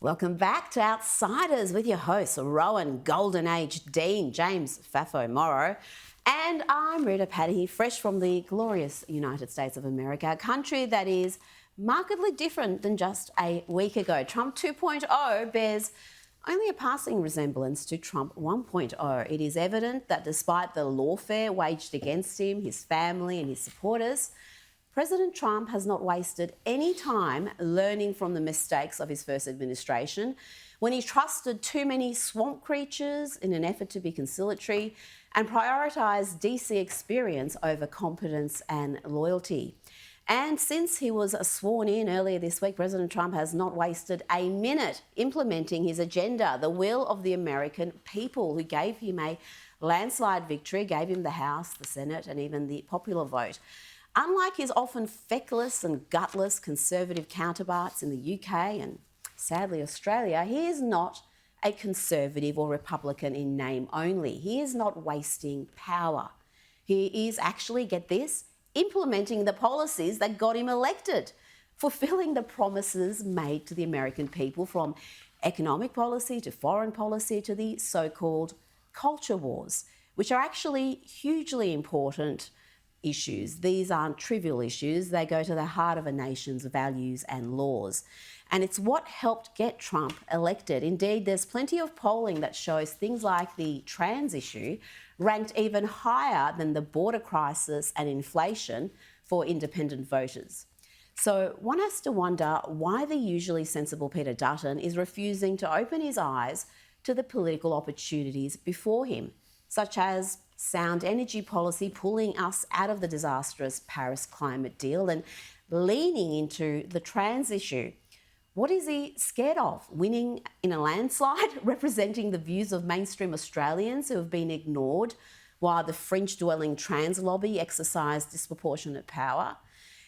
Welcome back to Outsiders with your hosts, Rowan Golden Age Dean James Fafo Morrow. And I'm Rita Panahi, fresh from the glorious United States of America, a country that is markedly different than just a week ago. Trump 2.0 bears only a passing resemblance to Trump 1.0. It is evident that despite the lawfare waged against him, his family and his supporters, President Trump has not wasted any time learning from the mistakes of his first administration when he trusted too many swamp creatures in an effort to be conciliatory and prioritised DC experience over competence and loyalty. And since he was sworn in earlier this week, President Trump has not wasted a minute implementing his agenda, the will of the American people, who gave him a landslide victory, gave him the House, the Senate, and even the popular vote. Unlike his often feckless and gutless conservative counterparts in the UK and sadly Australia, he is not a conservative or Republican in name only. He is not wasting power. He is actually, get this, implementing the policies that got him elected, fulfilling the promises made to the American people, from economic policy to foreign policy to the so-called culture wars, which are actually hugely important issues. These aren't trivial issues. They go to the heart of a nation's values and laws. And it's what helped get Trump elected. Indeed, there's plenty of polling that shows things like the trans issue ranked even higher than the border crisis and inflation for independent voters. So one has to wonder why the usually sensible Peter Dutton is refusing to open his eyes to the political opportunities before him, such as sound energy policy, pulling us out of the disastrous Paris climate deal and leaning into the trans issue. What is he scared of? Winning in a landslide, representing the views of mainstream Australians who have been ignored while the fringe-dwelling trans lobby exercise disproportionate power?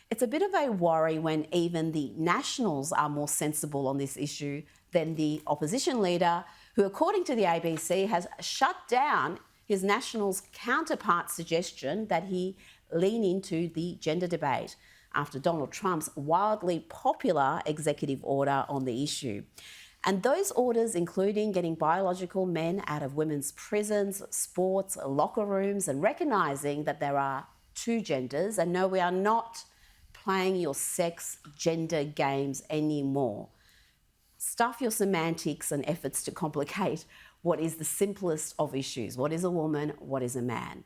It's a bit of a worry when even the Nationals are more sensible on this issue than the opposition leader, who, according to the ABC, has shut down his Nationals' counterpart's suggestion that he lean into the gender debate after Donald Trump's wildly popular executive order on the issue. And those orders, including getting biological men out of women's prisons, sports, locker rooms, and recognising that there are two genders, and no, we are not playing your sex gender games anymore. Stuff your semantics and efforts to complicate what is the simplest of issues. What is a woman? What is a man?